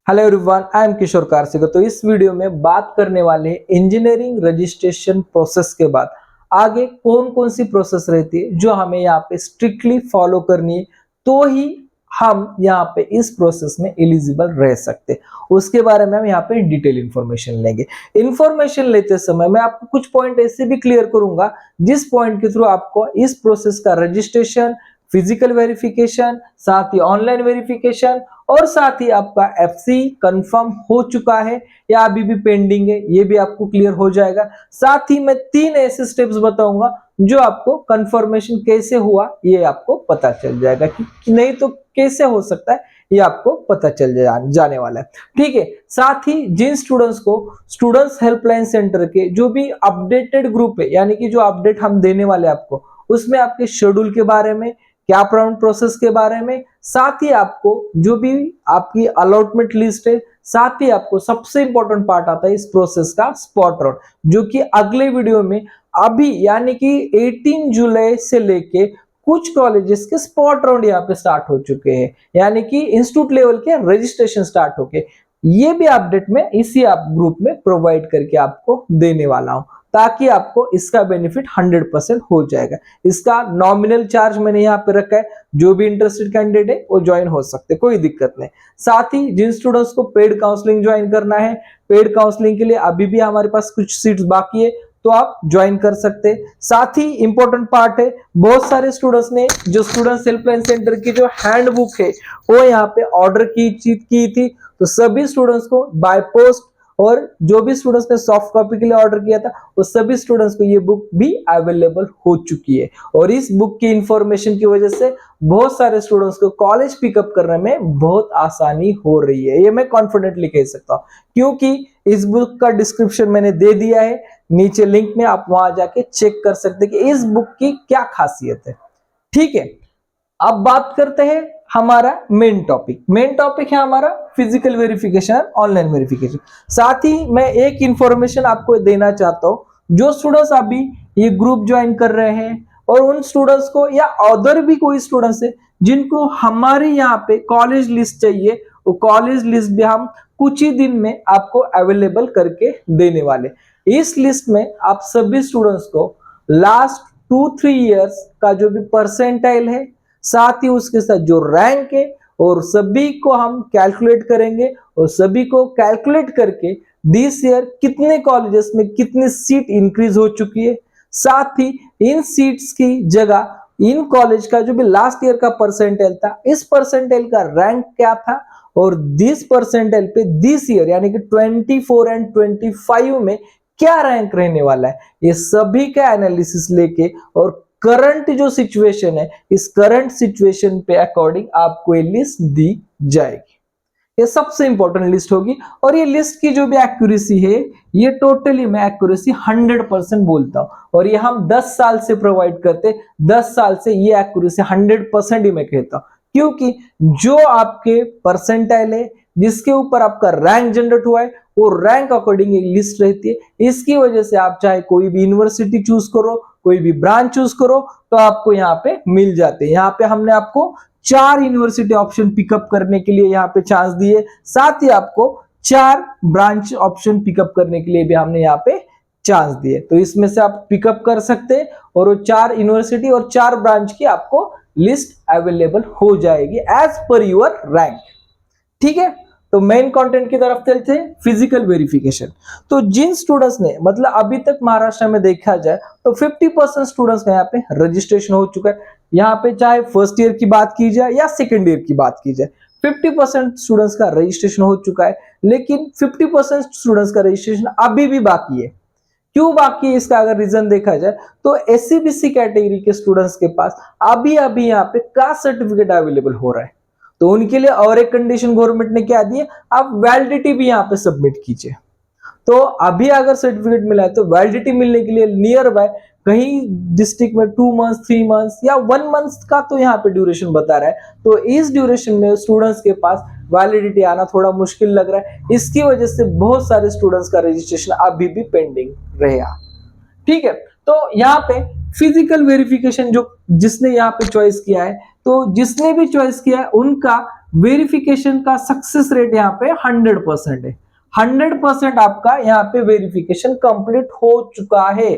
Hello everyone, I am किशोर कारसेकर। तो इस video में बात करने वाले हैं इंजीनियरिंग रजिस्ट्रेशन प्रोसेस के बाद आगे कौन कौन सी प्रोसेस रहती है जो हमें यहाँ पे स्ट्रिक्टली फॉलो करनी है, तो ही हम यहाँ पे इस प्रोसेस में एलिजिबल रह सकते। उसके बारे में हम यहाँ पे डिटेल इंफॉर्मेशन लेंगे। इंफॉर्मेशन लेते समय मैं आपको कुछ पॉइंट ऐसे भी क्लियर करूंगा जिस पॉइंट के थ्रू आपको इस प्रोसेस का रजिस्ट्रेशन, फिजिकल वेरिफिकेशन, साथ ही ऑनलाइन वेरिफिकेशन और साथ ही आपका एफसी कंफर्म हो चुका है या अभी भी पेंडिंग है, ये भी आपको क्लियर हो जाएगा। साथ ही मैं 3 ऐसे स्टेप्स बताऊंगा जो आपको कंफर्मेशन कैसे हुआ ये आपको पता चल जाएगा कि नहीं तो कैसे हो सकता है ये आपको पता चल जाने वाला है। ठीक है, साथ ही जिन स्टूडेंट्स को स्टूडेंट्स हेल्पलाइन सेंटर के जो भी अपडेटेड ग्रुप है, यानी कि जो अपडेट हम देने वाले आपको, उसमें आपके शेड्यूल के बारे में, कैप राउंड प्रोसेस के बारे में, साथ ही आपको जो भी आपकी अलॉटमेंट लिस्ट है, साथ ही आपको सबसे इंपॉर्टेंट पार्ट आता है इस प्रोसेस का स्पॉट राउंड, जो कि अगले वीडियो में अभी यानी कि 18 जुलाई से लेके कुछ कॉलेजेस के स्पॉट राउंड यहाँ पे स्टार्ट हो चुके हैं, यानी कि इंस्टीट्यूट लेवल के रजिस्ट्रेशन स्टार्ट हो गए। ये भी अपडेट मैं इसी आप ग्रुप में प्रोवाइड करके आपको देने वाला हूं ताकि आपको इसका बेनिफिट 100% हो जाएगा। इसका नॉमिनल चार्ज मैंने यहाँ पे रखा है, जो भी इंटरेस्टेड कैंडिडेट है वो ज्वाइन हो सकते, कोई दिक्कत नहीं। साथ ही जिन स्टूडेंट्स को पेड काउंसलिंग ज्वाइन करना है, पेड काउंसलिंग के लिए अभी भी हमारे पास कुछ सीट्स बाकी है, तो आप ज्वाइन कर सकते हैं। साथ ही इंपॉर्टेंट पार्ट है, बहुत सारे स्टूडेंट्स ने जो स्टूडेंट्स हेल्पलाइन सेंटर की जो हैंडबुक है वो यहाँ पे ऑर्डर की थी, तो सभी स्टूडेंट्स को बाय पोस्ट और जो भी स्टूडेंट्स ने सॉफ्ट कॉपी के लिए ऑर्डर किया था वो सभी स्टूडेंट्स को ये बुक भी अवेलेबल हो चुकी है। और इस बुक की इंफॉर्मेशन की वजह से बहुत सारे स्टूडेंट्स को कॉलेज पिकअप करने में बहुत आसानी हो रही है, ये मैं कॉन्फिडेंटली कह सकता हूं, क्योंकि इस बुक का डिस्क्रिप्शन मैंने दे दिया है नीचे लिंक में, आप वहां जाके चेक कर सकते हैं कि इस बुक की क्या खासियत है। ठीक है, अब बात करते हैं हमारा मेन टॉपिक है हमारा फिजिकल वेरिफिकेशन, ऑनलाइन वेरिफिकेशन। साथ ही मैं एक इंफॉर्मेशन आपको देना चाहता हूं, जो स्टूडेंट्स अभी ये ग्रुप ज्वाइन कर रहे हैं और उन स्टूडेंट्स को या अदर भी कोई स्टूडेंट्स है जिनको हमारे यहाँ पे कॉलेज लिस्ट चाहिए, वो कॉलेज लिस्ट भी हम कुछ ही दिन में आपको अवेलेबल करके देने वाले। इस लिस्ट में आप सभी स्टूडेंट्स को लास्ट 2-3 इयर्स का जो भी परसेंटाइल है, साथ ही उसके साथ जो रैंक है, और सभी को हम कैलकुलेट करेंगे और सभी को कैलकुलेट करके दिस ईयर कितने कॉलेजेस में कितनी सीट इंक्रीज हो चुकी है, साथ ही इन सीट्स की जगह इन कॉलेज का जो भी लास्ट ईयर का परसेंटाइल था, इस परसेंटाइल का रैंक क्या था, और दिस परसेंटाइल पे दिस ईयर यानी कि 24 एंड 25 में क्या रैंक रहने वाला है, ये सभी का एनालिसिस लेके और करंट जो सिचुएशन है, इस करंट सिचुएशन पे अकॉर्डिंग आपको ये लिस्ट दी जाएगी। ये सबसे इंपॉर्टेंट लिस्ट होगी और ये लिस्ट की जो भी एक्यूरेसी है, ये टोटली मैं एक्यूरेसी 100% बोलता हूं, और ये हम 10 साल से प्रोवाइड करते, 10 साल से ये एक्यूरेसी 100% ही मैं कहता हूं, क्योंकि जो आपके परसेंटाइल है, जिसके ऊपर आपका रैंक जनरेट हुआ है, वो रैंक अकॉर्डिंग एक लिस्ट रहती है। इसकी वजह से आप चाहे कोई भी यूनिवर्सिटी चूज करो, कोई भी ब्रांच चूज करो, तो आपको यहाँ पे मिल जाते हैं। यहाँ पे हमने आपको 4 यूनिवर्सिटी ऑप्शन पिकअप करने के लिए यहाँ पे चांस दिए, साथ ही आपको 4 ब्रांच ऑप्शन पिकअप करने के लिए भी हमने यहाँ पे चांस दिए, तो इसमें से आप पिकअप कर सकते हैं और वो 4 यूनिवर्सिटी और 4 ब्रांच की आपको लिस्ट अवेलेबल हो जाएगी एज पर यूर रैंक। ठीक है, तो मेन कंटेंट की तरफ चलते हैं, फिजिकल वेरिफिकेशन। तो जिन स्टूडेंट्स ने मतलब अभी तक महाराष्ट्र में देखा जाए तो 50% स्टूडेंट्स का यहाँ पे रजिस्ट्रेशन हो चुका है। यहाँ पे चाहे फर्स्ट ईयर की बात की जाए या सेकेंड ईयर की बात की जाए, 50% स्टूडेंट्स का रजिस्ट्रेशन हो चुका है, लेकिन 50% स्टूडेंट्स का रजिस्ट्रेशन अभी भी बाकी है। क्यों बाकी है, इसका अगर रीजन देखा जाए तो SC/BC कैटेगरी के स्टूडेंट्स के पास अभी यहाँ पे कास्ट सर्टिफिकेट अवेलेबल हो रहा है, तो उनके लिए और एक कंडीशन गवर्नमेंट ने क्या दी है, आप वैलिडिटी भी यहाँ पे सबमिट कीजिए। तो अभी अगर सर्टिफिकेट मिला है तो वैलिडिटी मिलने के लिए नियर बाय कहीं डिस्ट्रिक्ट में 2 मंथ्स, 3 मंथ्स या 1 मंथ का तो यहाँ पे ड्यूरेशन बता रहा है, तो इस ड्यूरेशन में स्टूडेंट्स के पास वैलिडिटी आना थोड़ा मुश्किल लग रहा है। इसकी वजह से बहुत सारे स्टूडेंट्स का रजिस्ट्रेशन अभी भी पेंडिंग रहेगा। ठीक है, तो यहाँ पे फिजिकल वेरिफिकेशन जो जिसने यहाँ पे चॉइस किया है, तो जिसने भी चॉइस किया है उनका वेरिफिकेशन का सक्सेस रेट यहाँ पे 100% है। 100% आपका यहाँ पे वेरिफिकेशन कंप्लीट हो चुका है।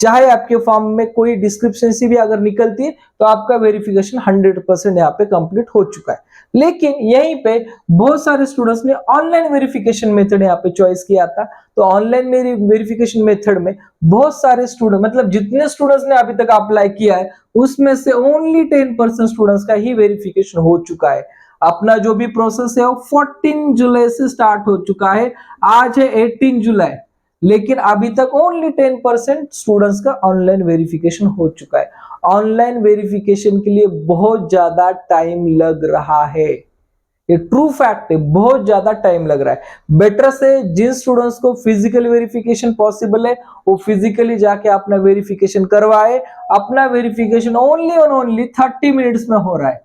चाहे आपके फॉर्म में कोई डिस्क्रिप्शनसी भी अगर निकलती है तो आपका वेरिफिकेशन 100% यहाँ पे कंप्लीट हो चुका है। लेकिन यहीं पे बहुत सारे स्टूडेंट्स ने ऑनलाइन वेरिफिकेशन मेथड यहाँ पे चॉइस किया था। तो ऑनलाइन वेरिफिकेशन मेथड में बहुत सारे स्टूडेंट, मतलब जितने स्टूडेंट्स ने अभी तक अप्लाई किया है उसमें से ओनली 10% स्टूडेंट्स का ही वेरिफिकेशन हो चुका है। अपना जो भी प्रोसेस है वो 14 जुलाई से स्टार्ट हो चुका है, आज है 18 जुलाई, लेकिन अभी तक ओनली 10% स्टूडेंट्स का ऑनलाइन वेरिफिकेशन हो चुका है। ऑनलाइन वेरिफिकेशन के लिए बहुत ज्यादा टाइम लग रहा है, ये ट्रू फैक्ट है, बहुत ज्यादा टाइम लग रहा है। बेटर से जिन स्टूडेंट्स को फिजिकल वेरिफिकेशन पॉसिबल है वो फिजिकली जाके अपना वेरिफिकेशन करवाए। अपना वेरिफिकेशन ओनली और ओनली 30 मिनट्स में हो रहा है,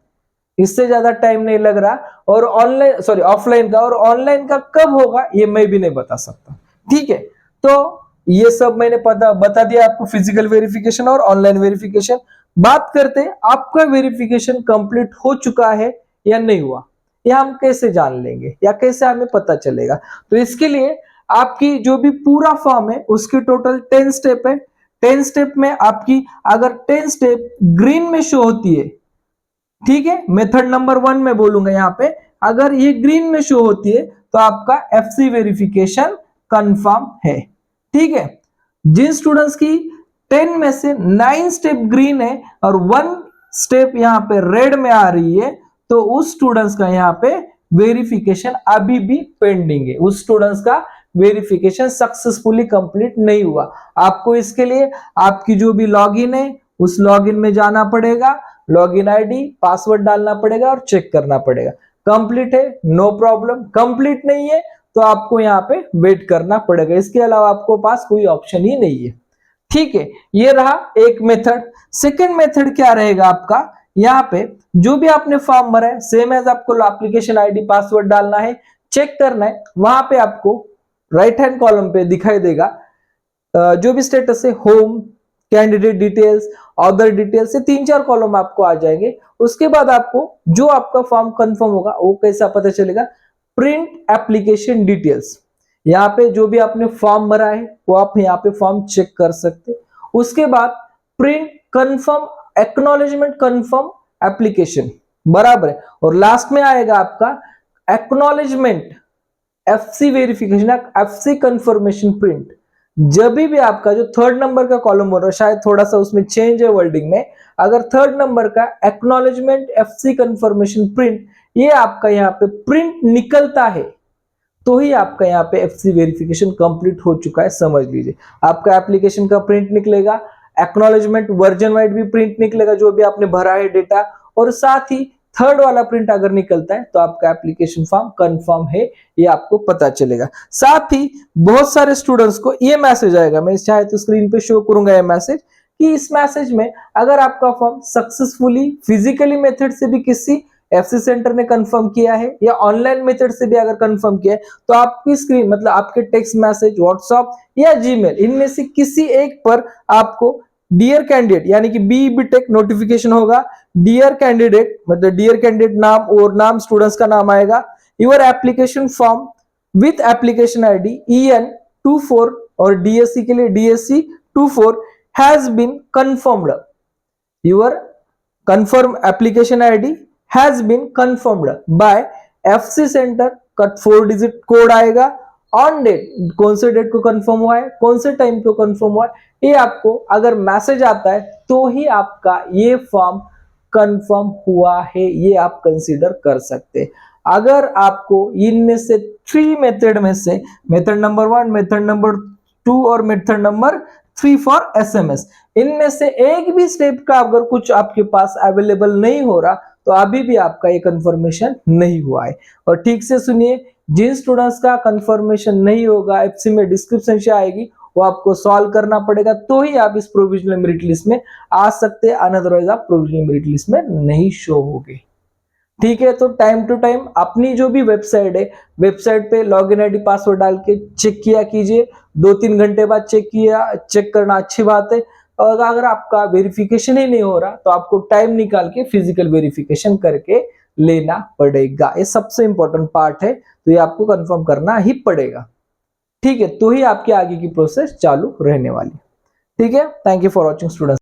इससे ज्यादा टाइम नहीं लग रहा। और ऑफलाइन का और ऑनलाइन का कब होगा ये मैं भी नहीं बता सकता। ठीक है, तो ये सब मैंने बता दिया आपको, फिजिकल वेरिफिकेशन और ऑनलाइन वेरिफिकेशन। बात करते हैं आपका वेरिफिकेशन कंप्लीट हो चुका है या नहीं हुआ, या हम कैसे जान लेंगे या कैसे हमें पता चलेगा। तो इसके लिए आपकी जो भी पूरा फॉर्म है उसकी टोटल 10 स्टेप है। 10 स्टेप में आपकी अगर 10 स्टेप ग्रीन में शो होती है, ठीक है, मेथड नंबर 1 में बोलूंगा यहाँ पे, अगर ये ग्रीन में शो होती है तो आपका एफसी वेरिफिकेशन कंफर्म है। ठीक है, जिन स्टूडेंट्स की 10 में से 9 स्टेप ग्रीन है और 1 स्टेप यहाँ पे रेड में आ रही है तो उस स्टूडेंट्स का यहाँ पे वेरिफिकेशन अभी भी पेंडिंग है, उस स्टूडेंट्स का वेरिफिकेशन सक्सेसफुली कंप्लीट नहीं हुआ। आपको इसके लिए आपकी जो भी लॉगिन है उस लॉगिन में जाना पड़ेगा, लॉगिन आईडी पासवर्ड डालना पड़ेगा और चेक करना पड़ेगा। कंप्लीट है नो प्रॉब्लम, कंप्लीट नहीं है तो आपको यहाँ पे वेट करना पड़ेगा, इसके अलावा आपको पास कोई ऑप्शन ही नहीं है। ठीक है, ये रहा एक मेथड। सेकंड मेथड क्या रहेगा आपका, यहाँ पे जो भी आपने फॉर्म भरा है सेम एज आपको एप्लीकेशन आईडी पासवर्ड डालना है, चेक करना है। वहां पे आपको राइट हैंड कॉलम पे दिखाई देगा जो भी स्टेटस है, home, candidate details, other details, से 3-4 कॉलम आपको आ जाएंगे। उसके बाद आपको जो आपका फॉर्म कंफर्म होगा वो कैसा पता चलेगा, प्रिंट एप्लीकेशन डिटेल्स। यहाँ पे जो भी आपने फॉर्म भरा है वो आप यहाँ पे फॉर्म चेक कर सकते हैं। उसके बाद print confirm acknowledgement confirm application बराबर है, और लास्ट में आएगा आपका acknowledgement FC verification, FC confirmation print. जब भी आपका जो 3rd नंबर का कॉलम हो रहा है, शायद थोड़ा सा उसमें चेंज है वर्डिंग में, अगर 3rd नंबर का एक्नॉलेजमेंट एफसी कंफर्मेशन प्रिंट ये आपका यहाँ पे प्रिंट निकलता है तो ही आपका यहाँ पे एफसी वेरिफिकेशन कंप्लीट हो चुका है, समझ लीजिए। आपका एप्लीकेशन का प्रिंट निकलेगा, एक्नॉलेजमेंट वर्जन वाइड भी प्रिंट निकलेगा जो भी आपने भरा है डेटा, और साथ ही 3rd वाला प्रिंट अगर निकलता है तो आपका एप्लीकेशन फॉर्म कंफर्म है, ये आपको पता चलेगा। साथ ही बहुत सारे स्टूडेंट्स को ये मैसेज आएगा, मैं चाहे तो स्क्रीन पे शो करूंगा ये मैसेज, कि इस मैसेज में अगर आपका फॉर्म सक्सेसफुली फिजिकली मेथड से भी किसी एफसी सेंटर ने कंफर्म किया है या ऑनलाइन मेथड से भी अगर कंफर्म किया है तो आपकी स्क्रीन, मतलब आपके टेक्स्ट मैसेज, व्हाट्सएप या जीमेल, इनमें से किसी एक पर आपको डियर कैंडिडेट यानी कि बीटेक नोटिफिकेशन होगा। डियर कैंडिडेट मतलब डियर कैंडिडेट नाम और नाम स्टूडेंट्स का नाम आएगा, your application form with application ID EN24 और डीएससी के लिए DSC24 has been confirmed, your confirm application ID has been confirmed by FC centre का 4 डिजिट कोड आएगा, ऑन डेट, कौन से डेट को कंफर्म हुआ है, कौन से टाइम को कंफर्म हुआ है, ये आपको अगर मैसेज आता है तो ही आपका ये फॉर्म कंफर्म हुआ है, ये आप कंसीडर कर सकते हैं। अगर आपको इनमें से 3 मेथड में से मेथड नंबर 1, मेथड नंबर 2 और मेथड नंबर 3 फॉर SMS, इनमें से एक भी स्टेप का अगर कुछ आपके पास अवेलेबल नहीं हो रहा तो अभी भी आपका ये कंफर्मेशन नहीं हुआ है। और ठीक से सुनिए, जिन स्टूडेंट्स का कंफर्मेशन नहीं होगा एफसी में डिस्क्रिप्शन से आएगी वो आपको सॉल्व करना पड़ेगा तो ही आप इस प्रोविजनल मेरिट लिस्ट में आ सकते हैं, अनअदरवाइज आप प्रोविजनल मेरिट लिस्ट में नहीं शो होगे। ठीक है, तो टाइम टू टाइम अपनी जो भी वेबसाइट है, वेबसाइट पे लॉगिन आईडी पासवर्ड डाल के चेक किया कीजिए, 2-3 घंटे बाद चेक करना अच्छी बात है। और अगर आपका वेरिफिकेशन ही नहीं हो रहा तो आपको टाइम निकाल के फिजिकल वेरिफिकेशन करके लेना पड़ेगा। ये सबसे इंपॉर्टेंट पार्ट है, तो ये आपको कंफर्म करना ही पड़ेगा। ठीक है, तो ही आपके आगे की प्रोसेस चालू रहने वाली। ठीक है, thank you for watching students.